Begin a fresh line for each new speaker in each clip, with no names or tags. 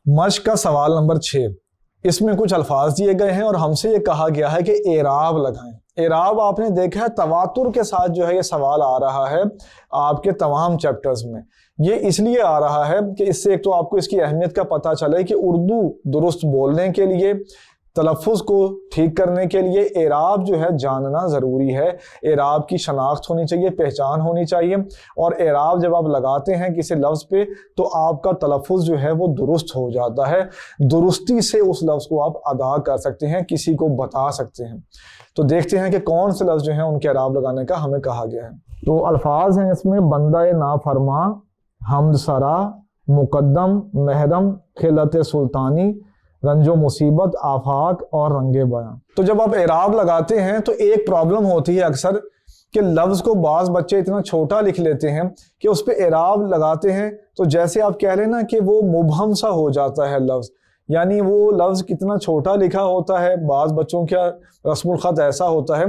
مشق کا سوال نمبر 6، اس میں کچھ الفاظ دیے گئے ہیں اور ہم سے یہ کہا گیا ہے کہ اعراب لگائیں۔ اعراب آپ نے دیکھا ہے تواتر کے ساتھ جو ہے یہ سوال آ رہا ہے آپ کے تمام چیپٹرز میں۔ یہ اس لیے آ رہا ہے کہ اس سے ایک تو آپ کو اس کی اہمیت کا پتہ چلے کہ اردو درست بولنے کے لیے، تلفظ کو ٹھیک کرنے کے لیے اعراب جو ہے جاننا ضروری ہے۔ اعراب کی شناخت ہونی چاہیے، پہچان ہونی چاہیے، اور اعراب جب آپ لگاتے ہیں کسی لفظ پہ تو آپ کا تلفظ جو ہے وہ درست ہو جاتا ہے، درستی سے اس لفظ کو آپ ادا کر سکتے ہیں، کسی کو بتا سکتے ہیں۔ تو دیکھتے ہیں کہ کون سے لفظ جو ہیں ان کے اعراب لگانے کا ہمیں کہا گیا ہے۔ تو الفاظ ہیں اس میں بندہ نافرما، حمد سرا، مقدم، محرم، خلعت سلطانی، رنج و مصیبت، آفاق اور رنگ بیاں۔ تو جب آپ اعراب لگاتے ہیں تو ایک پرابلم ہوتی ہے اکثر کہ لفظ کو بعض بچے اتنا چھوٹا لکھ لیتے ہیں کہ اس پہ اعراب لگاتے ہیں تو جیسے آپ کہہ رہے ہیں نا کہ وہ مبہم سا ہو جاتا ہے لفظ، یعنی وہ لفظ کتنا چھوٹا لکھا ہوتا ہے۔ بعض بچوں کا رسم الخط ایسا ہوتا ہے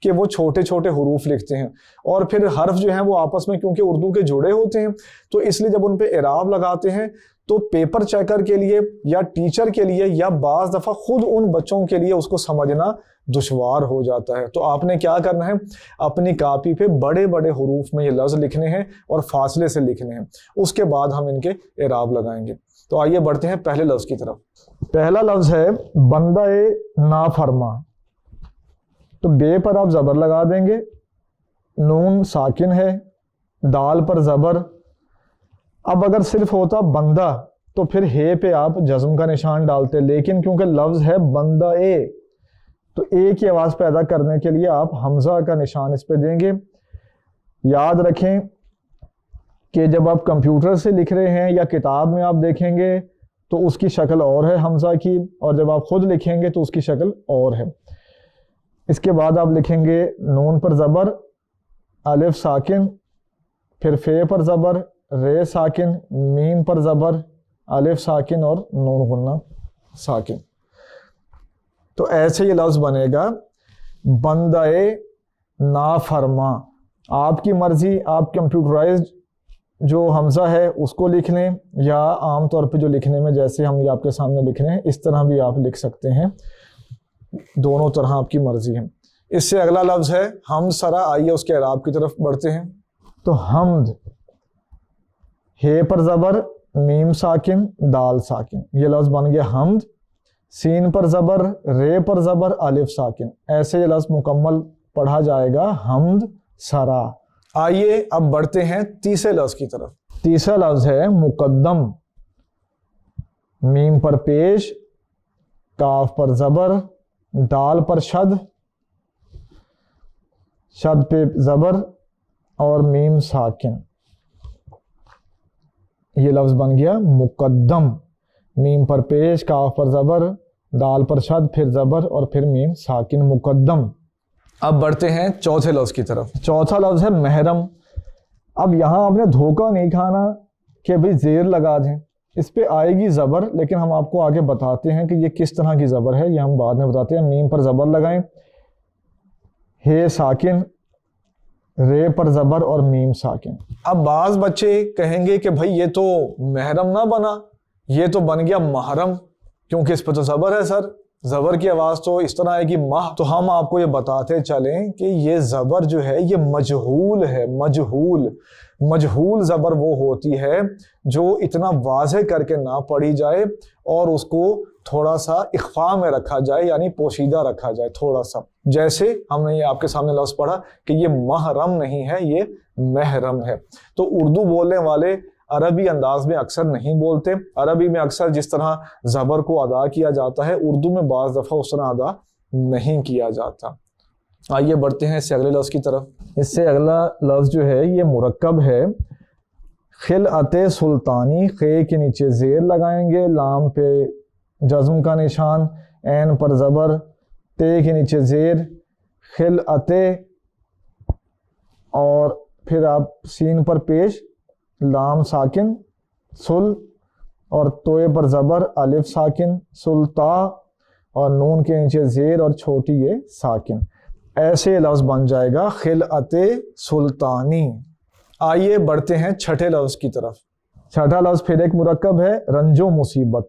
کہ وہ چھوٹے چھوٹے حروف لکھتے ہیں، اور پھر حرف جو ہیں وہ آپس میں کیونکہ اردو کے جڑے ہوتے ہیں تو اس لیے جب ان پہ اعراب لگاتے ہیں تو پیپر چیکر کے لیے یا ٹیچر کے لیے یا بعض دفعہ خود ان بچوں کے لیے اس کو سمجھنا دشوار ہو جاتا ہے۔ تو آپ نے کیا کرنا ہے، اپنی کاپی پہ بڑے بڑے حروف میں یہ لفظ لکھنے ہیں اور فاصلے سے لکھنے ہیں، اس کے بعد ہم ان کے اعراب لگائیں گے۔ تو آئیے بڑھتے ہیں پہلے لفظ کی طرف۔ پہلا لفظ ہے بندہ نافرما۔ تو بے پر آپ زبر لگا دیں گے، نون ساکن ہے، دال پر زبر۔ اب اگر صرف ہوتا بندہ تو پھر ہے پہ آپ جزم کا نشان ڈالتے، لیکن کیونکہ لفظ ہے بندہ تو اے کی آواز پیدا کرنے کے لیے آپ حمزہ کا نشان اس پہ دیں گے۔ یاد رکھیں کہ جب آپ کمپیوٹر سے لکھ رہے ہیں یا کتاب میں آپ دیکھیں گے تو اس کی شکل اور ہے حمزہ کی، اور جب آپ خود لکھیں گے تو اس کی شکل اور ہے۔ اس کے بعد آپ لکھیں گے نون پر زبر، الف ساکن، پھر فے پر زبر، رے ساکن، میم پر زبر، الف ساکن اور نون غنہ ساکن۔ تو ایسے یہ لفظ بنے گا بندہ نافرما۔ آپ کی مرضی، آپ کمپیوٹرائزڈ جو حمزہ ہے اس کو لکھ لیں، یا عام طور پہ جو لکھنے میں جیسے ہم یہ آپ کے سامنے لکھ رہے ہیں اس طرح بھی آپ لکھ سکتے ہیں، دونوں طرح آپ کی مرضی ہے۔ اس سے اگلا لفظ ہے حمد سرا۔ آئیے اس کے اعراب کی طرف بڑھتے ہیں۔ تو حمد، ہے پر زبر، میم ساکن، دال ساکن، یہ لفظ بن گیا حمد۔ سین پر زبر، رے پر زبر، الف ساکن، ایسے یہ لفظ مکمل پڑھا جائے گا حمد سرا۔ آئیے اب بڑھتے ہیں تیسرے لفظ کی طرف۔ تیسرا لفظ ہے مقدم۔ میم پر پیش، کاف پر زبر، دال پر شد، شد پہ زبر اور میم ساکن، یہ لفظ بن گیا مقدم۔ میم پر پیش، کاف پر زبر، دال پر شد، پھر زبر اور پھر میم ساکن، مقدم۔ اب بڑھتے ہیں چوتھے لفظ کی طرف۔ چوتھا لفظ ہے محرم۔ اب یہاں آپ نے دھوکہ نہیں کھانا کہ بھئی زیر لگا دیں، اس پہ آئے گی زبر، لیکن ہم آپ کو آگے بتاتے ہیں کہ یہ کس طرح کی زبر ہے، یہ ہم بعد میں بتاتے ہیں۔ میم پر زبر لگائیں، ہے ساکن، رے پر زبر اور میم ساکن۔ اب بعض بچے کہیں گے کہ بھئی یہ تو محرم نہ بنا، یہ تو بن گیا محرم، کیونکہ اس پہ تو زبر ہے سر، زبر کی آواز تو اس طرح آئے گی ماہ۔ تو ہم آپ کو یہ بتاتے چلیں کہ یہ زبر جو ہے یہ مجہول ہے، مجہول۔ مجہول زبر وہ ہوتی ہے جو اتنا واضح کر کے نہ پڑھی جائے اور اس کو تھوڑا سا اخفاء میں رکھا جائے، یعنی پوشیدہ رکھا جائے تھوڑا سا۔ جیسے ہم نے یہ آپ کے سامنے لفظ پڑھا کہ یہ محرم نہیں ہے، یہ محرم ہے۔ تو اردو بولنے والے عربی انداز میں اکثر نہیں بولتے۔ عربی میں اکثر جس طرح زبر کو ادا کیا جاتا ہے، اردو میں بعض دفعہ اس طرح ادا نہیں کیا جاتا۔ آئیے بڑھتے ہیں اس سے اگلے لفظ کی طرف۔ اس سے اگلا لفظ جو ہے یہ مرکب ہے خلعت سلطانی۔ خے کے نیچے زیر لگائیں گے، لام پہ جزم کا نشان، عین پر زبر، تے کے نیچے زیر، خلعت، اور پھر آپ سین پر پیش، لام ساکن، سل، اور توئے پر زبر، الف ساکن، سلطا، اور نون کے نیچے زیر اور چھوٹی یہ ساکن۔ ایسے لفظ بن جائے گا خلعت سلطانی۔ آئیے بڑھتے ہیں چھٹے لفظ کی طرف۔ چھٹا لفظ پھر ایک مرکب ہے رنج و مصیبت۔